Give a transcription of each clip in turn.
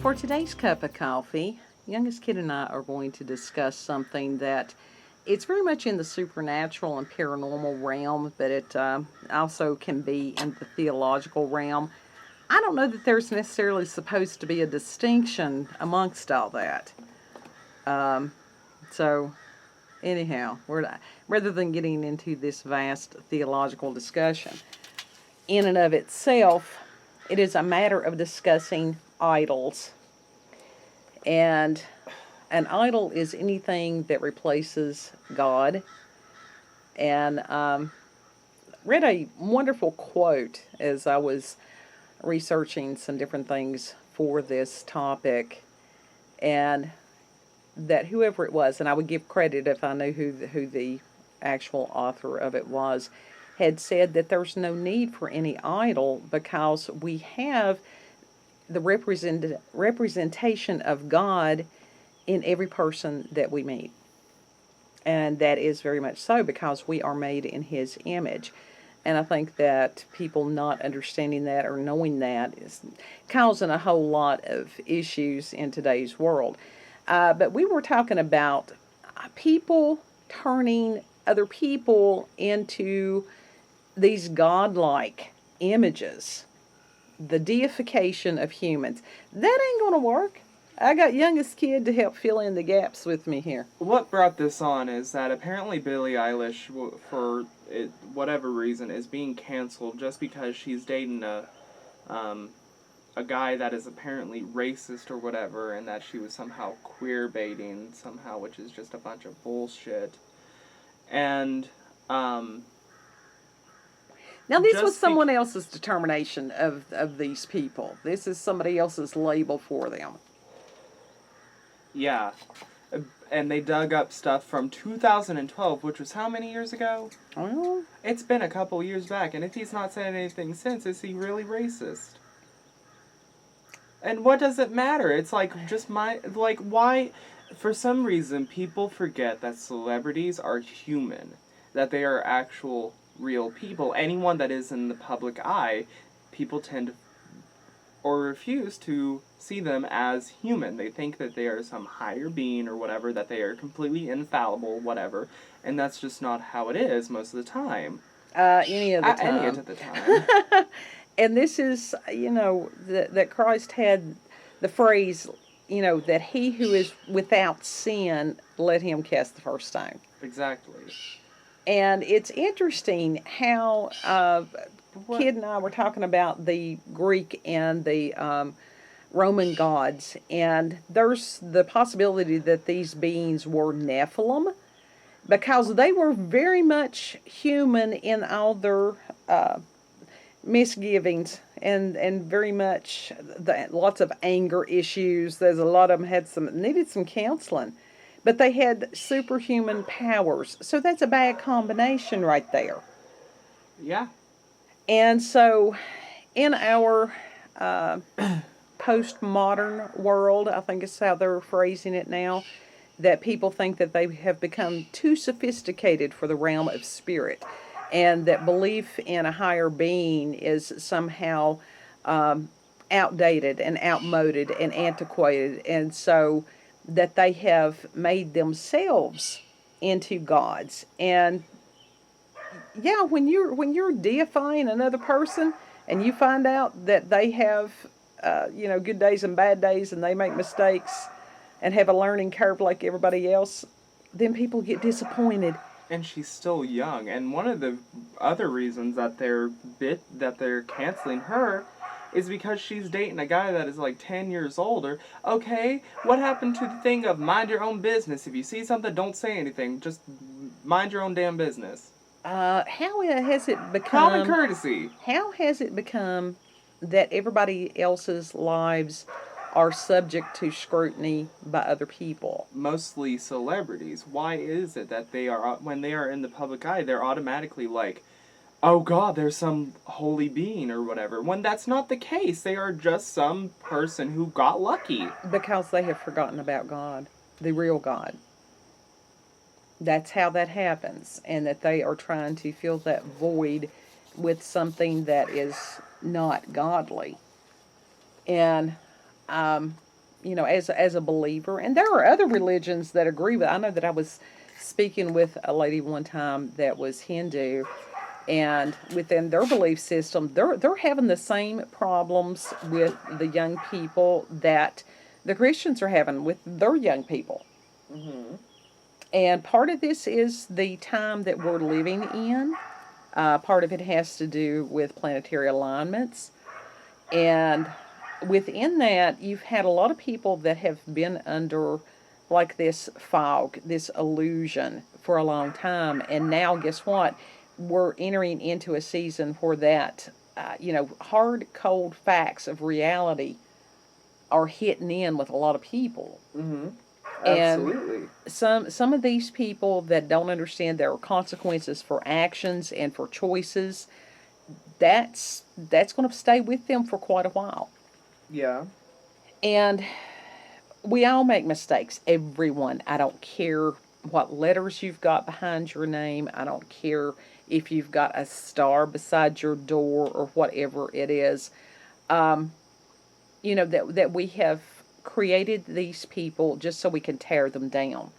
For today's cup of coffee, youngest kid and I are going to discuss something that it's very much in the supernatural and paranormal realm, but it also can be in the theological realm. I don't know that there's necessarily supposed to be a distinction amongst all that. So, anyhow, rather than getting into this vast theological discussion, in and of itself, it is a matter of discussing idols. And an idol is anything that replaces God. And read a wonderful quote as I was researching some different things for this topic, and that whoever it was, and I would give credit if I knew who the actual author of it was, had said that there's no need for any idol because we have the representation of God in every person that we meet. And that is very much so because we are made in His image. And I think that people not understanding that or knowing that is causing a whole lot of issues in today's world. But we were talking about people turning other people into these godlike images, the deification of humans. That ain't going to work. I got youngest kid to help fill in the gaps with me here. What brought this on is that apparently Billie Eilish, for whatever reason, is being canceled just because she's dating a guy that is apparently racist or whatever, and that she was somehow queer baiting somehow, which is just a bunch of bullshit. And now this was someone else's determination of these people. This is somebody else's label for them. Yeah. And they dug up stuff from 2012, which was how many years ago? Well, it's been a couple years back, and if he's not said anything since, is he really racist? And what does it matter? It's like, why, for some reason, people forget that celebrities are human, that they are actual, real people. Anyone that is in the public eye, people tend to, or refuse to see them as human. They think that they are some higher being or whatever, that they are completely infallible, whatever, and that's just not how it is most of the time. Any of the time. Any of the time. And this is, that Christ had the phrase, that he who is without sin, let him cast the first stone. Exactly. And it's interesting how Kid and I were talking about the Greek and the Roman gods, and there's the possibility that these beings were Nephilim because they were very much human in all their misgivings and very much lots of anger issues. There's a lot of them needed some counseling, but they had superhuman powers. So that's a bad combination right there. Yeah. And so in our postmodern world, I think it's how they're phrasing it now, that people think that they have become too sophisticated for the realm of spirit, and that belief in a higher being is somehow outdated and outmoded and antiquated, and so that they have made themselves into gods. And yeah, when you're deifying another person and you find out that they have good days and bad days, and they make mistakes and have a learning curve like everybody else, then people get disappointed. And she's still young, and one of the other reasons that they're canceling her is because she's dating a guy that is like 10 years older. Okay, what happened to the thing of mind your own business? If you see something, don't say anything. Just mind your own damn business. How has it become... Common courtesy. How has it become that everybody else's lives are subject to scrutiny by other people? Mostly celebrities. Why is it that they are, when they are in the public eye, they're automatically like, oh God, there's some holy being or whatever, when that's not the case. They are just some person who got lucky. Because they have forgotten about God, the real God. That's how that happens, and that they are trying to fill that void with something that is not godly. And as a believer. And there are other religions that agree with. I know that I was speaking with a lady one time that was Hindu, and within their belief system, they're having the same problems with the young people that the Christians are having with their young people. Mm-hmm. And part of this is the time that we're living in. Part of it has to do with planetary alignments. And within that, you've had a lot of people that have been under like this fog, this illusion for a long time. And now, guess what? We're entering into a season where that, hard, cold facts of reality are hitting in with a lot of people. Mm-hmm. And Absolutely. some of these people that don't understand there are consequences for actions and for choices, that's going to stay with them for quite a while. Yeah. And we all make mistakes, everyone. I don't care what letters you've got behind your name. I don't care if you've got a star beside your door or whatever it is. That we have created these people just so we can tear them down.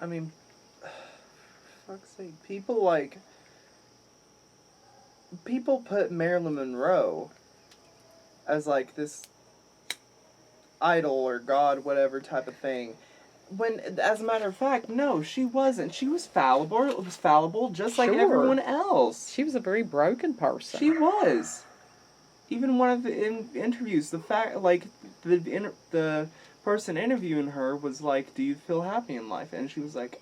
I mean, fuck's sake, people put Marilyn Monroe as like this idol or god, whatever type of thing. When, as a matter of fact, no, she wasn't. She was fallible. It was fallible, just like Sure. everyone else. She was a very broken person. She was. Even one of the interviews, the fact, like, the person interviewing her was like, "Do you feel happy in life?" And she was like,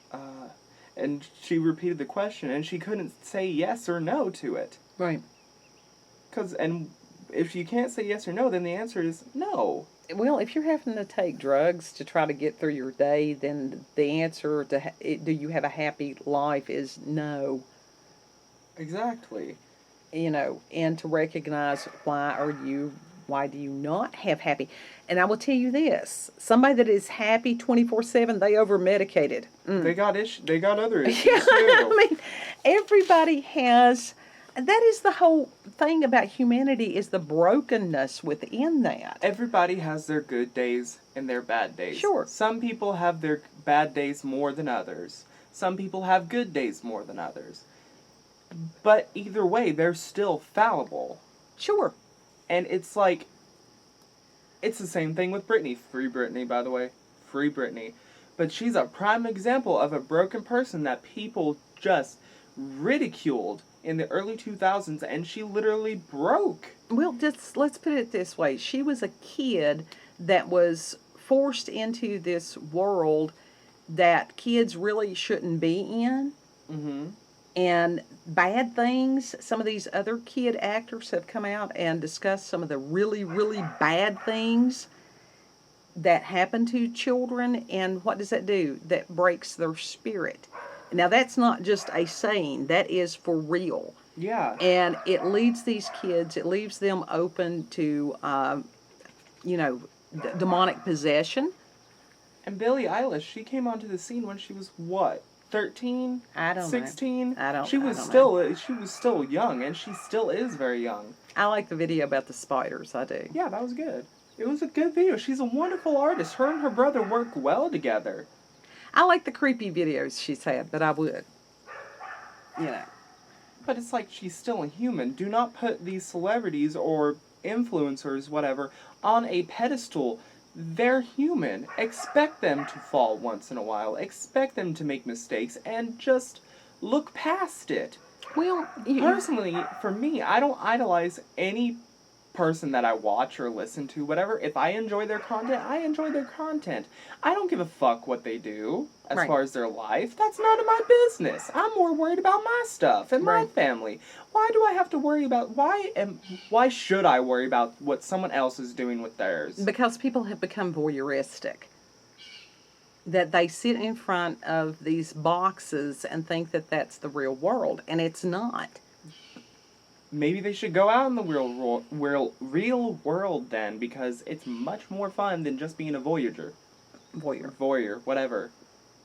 and she repeated the question, and she couldn't say yes or no to it. Right. And if you can't say yes or no, then the answer is no. Well, if you're having to take drugs to try to get through your day, then the answer to do you have a happy life is no. Exactly. And to recognize why do you not have happy? And I will tell you this, somebody that is happy 24/7, they over-medicated. They got other issues Yeah, too. I mean, everybody has, that is the whole thing about humanity, is the brokenness within that. Everybody has their good days and their bad days. Sure. Some people have their bad days more than others. Some people have good days more than others. But either way, they're still fallible. Sure. And it's like, it's the same thing with Britney. Free Britney, by the way. Free Britney. But she's a prime example of a broken person that people just ridiculed in the early 2000s, and she literally broke. Well, just let's put it this way. She was a kid that was forced into this world that kids really shouldn't be in. Mm-hmm. And bad things, some of these other kid actors have come out and discussed some of the really, really bad things that happen to children. And what does that do? That breaks their spirit. Now, that's not just a saying. That is for real. Yeah. And it leads these kids, it leaves them open to, demonic possession. And Billie Eilish, she came onto the scene when she was what? 13? I don't 16? know. She was still young, and she still is very young. I like the video about the spiders, I do. Yeah, that was good. It was a good video. She's a wonderful artist. Her and her brother work well together. I like the creepy videos she's had, but I would. But it's like, she's still a human. Do not put these celebrities or influencers, whatever, on a pedestal. They're human. Expect them to fall once in a while. Expect them to make mistakes, and just look past it. Well, Personally, for me, I don't idolize any person that I watch or listen to, whatever. If I enjoy their content, I enjoy their content. I don't give a fuck what they do as Right. far as their life. That's none of my business. I'm more worried about my stuff and my Right. family. Why do I have to worry about why should I worry about what someone else is doing with theirs? Because people have become voyeuristic. That they sit in front of these boxes and think that that's the real world, and it's not. Maybe they should go out in the real world then, because it's much more fun than just being a voyeur, whatever.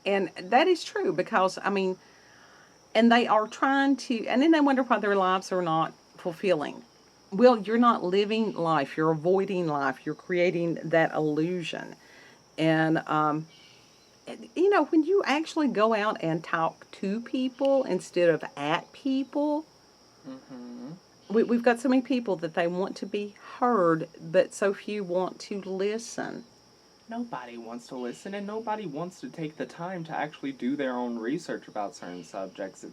And that is true because, and they are trying to, and then they wonder why their lives are not fulfilling. Well, you're not living life. You're avoiding life. You're creating that illusion. And, when you actually go out and talk to people instead of at people, Mm-hmm. we've got so many people that they want to be heard, but so few want to listen. Nobody wants to listen, and nobody wants to take the time to actually do their own research about certain subjects.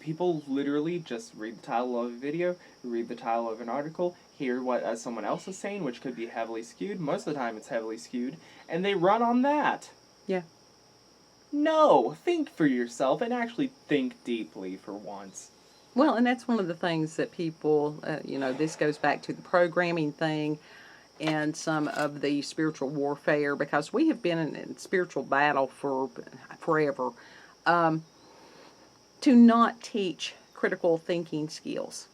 People literally just read the title of a video, read the title of an article, hear what someone else is saying, which could be heavily skewed. Most of the time it's heavily skewed, and they run on that. Yeah. No, think for yourself and actually think deeply for once. Well, and that's one of the things that people, this goes back to the programming thing and some of the spiritual warfare, because we have been in spiritual battle for forever, to not teach critical thinking skills,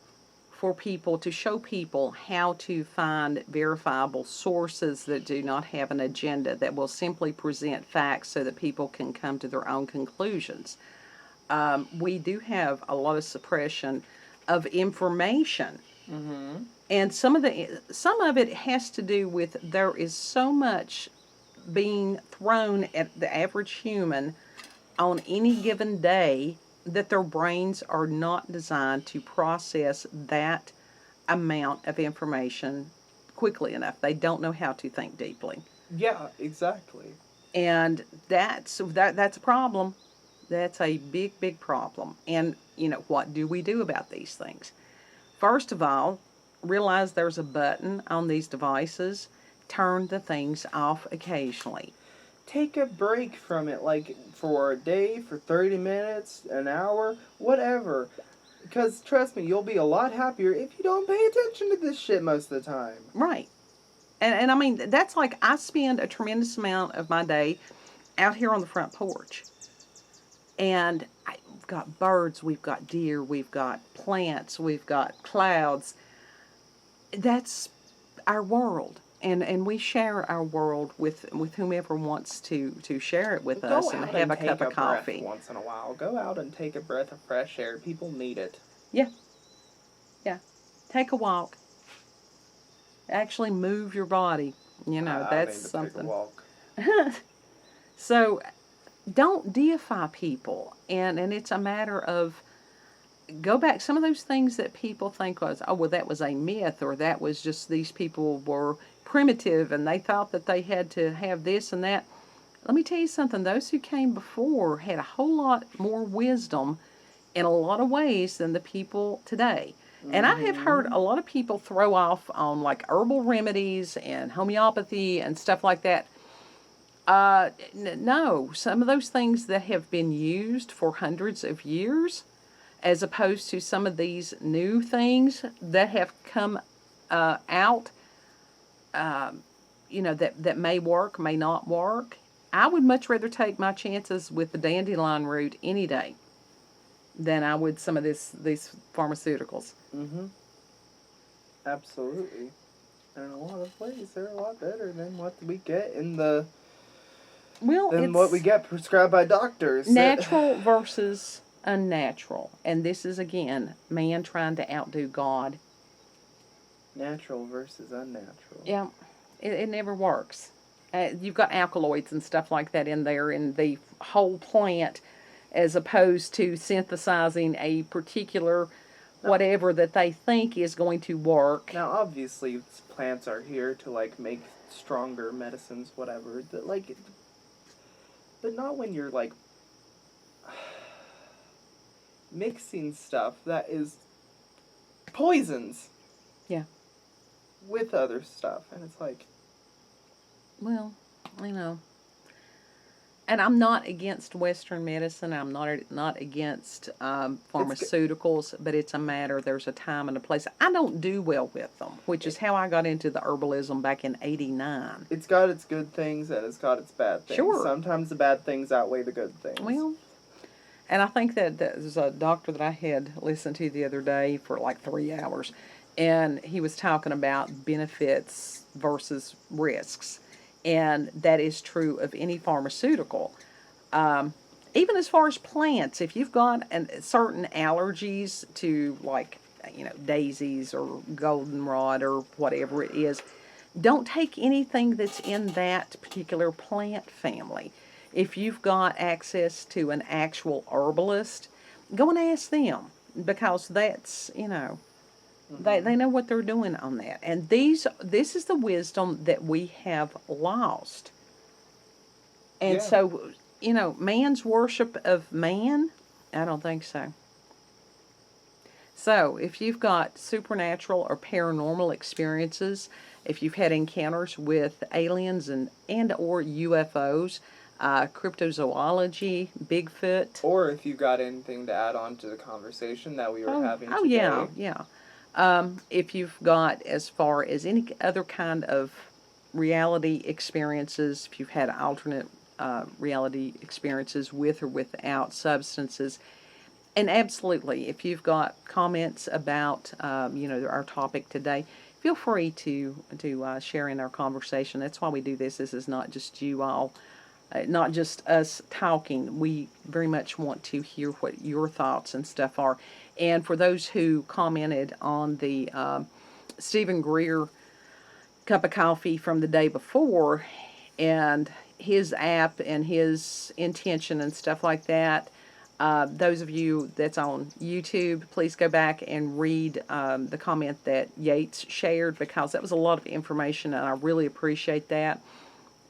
for people to show people how to find verifiable sources that do not have an agenda, that will simply present facts so that people can come to their own conclusions. We do have a lot of suppression of information. Mm-hmm. And some of it has to do with, there is so much being thrown at the average human on any given day that their brains are not designed to process that amount of information quickly enough. They don't know how to think deeply. Yeah, exactly. And that's a problem. That's a big, big problem. And, what do we do about these things? First of all, realize there's a button on these devices. Turn the things off occasionally. Take a break from it, like for a day, for 30 minutes, an hour, whatever. Because trust me, you'll be a lot happier if you don't pay attention to this shit most of the time. Right. And I mean, that's like, I spend a tremendous amount of my day out here on the front porch. And we've got birds, we've got deer, we've got plants, we've got clouds. That's our world. And we share our world with whomever wants to share it with us and have a cup of coffee. Once in a while. Go out and take a breath of fresh air. People need it. Yeah. Yeah. Take a walk. Actually move your body. That's something. Take a walk. So don't deify people. And it's a matter of, go back. Some of those things that people think was, that was a myth, or that was just, these people were primitive and they thought that they had to have this and that. Let me tell you something. Those who came before had a whole lot more wisdom in a lot of ways than the people today. And I have heard a lot of people throw off on like herbal remedies and homeopathy and stuff like that. No, some of those things that have been used for hundreds of years, as opposed to some of these new things that have come out, that may work, may not work. I would much rather take my chances with the dandelion root any day than I would some of these pharmaceuticals. Mm-hmm. Absolutely. And in a lot of ways, they're a lot better than what we get in the... what we get prescribed by doctors. Natural versus unnatural. And this is, again, man trying to outdo God. Natural versus unnatural. Yeah, it never works. You've got alkaloids and stuff like that in there in the whole plant, as opposed to synthesizing a particular whatever that they think is going to work. Now, obviously, plants are here to, make stronger medicines, whatever. But not when you're, mixing stuff that is poisons. Yeah. With other stuff. And it's like... Well, and I'm not against Western medicine. I'm not against pharmaceuticals, but it's a matter, there's a time and a place. I don't do well with them, which is how I got into the herbalism back in '89. It's got its good things and it's got its bad things. Sure. Sometimes the bad things outweigh the good things. Well, and I think that there's a doctor that I had listened to the other day for 3 hours, and he was talking about benefits versus risks. And that is true of any pharmaceutical. Even as far as plants, if you've got certain allergies to daisies or goldenrod or whatever it is. Don't take anything that's in that particular plant family. If you've got access to an actual herbalist, go and ask them, because that's, they know what they're doing on that. And this is the wisdom that we have lost. And so, man's worship of man, I don't think so. So, if you've got supernatural or paranormal experiences, if you've had encounters with aliens and or UFOs, cryptozoology, Bigfoot. Or if you got anything to add on to the conversation that we were having today. Yeah. If you've got, as far as any other kind of reality experiences, if you've had alternate reality experiences with or without substances, and absolutely, if you've got comments about, our topic today, feel free to share in our conversation. That's why we do this. This is not just you all, not just us talking. We very much want to hear what your thoughts and stuff are. And for those who commented on the Stephen Greer cup of coffee from the day before, and his app and his intention and stuff like that, those of you that's on YouTube, please go back and read the comment that Yates shared, because that was a lot of information and I really appreciate that.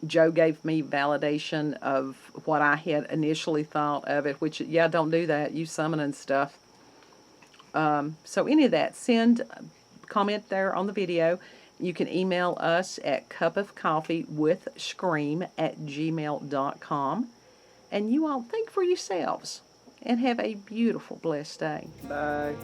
Joe gave me validation of what I had initially thought of it, which, don't do that. Use summoning stuff. So any of that, send a comment there on the video. You can email us at cupofcoffeewithscream@gmail.com. And you all think for yourselves and have a beautiful, blessed day. Bye.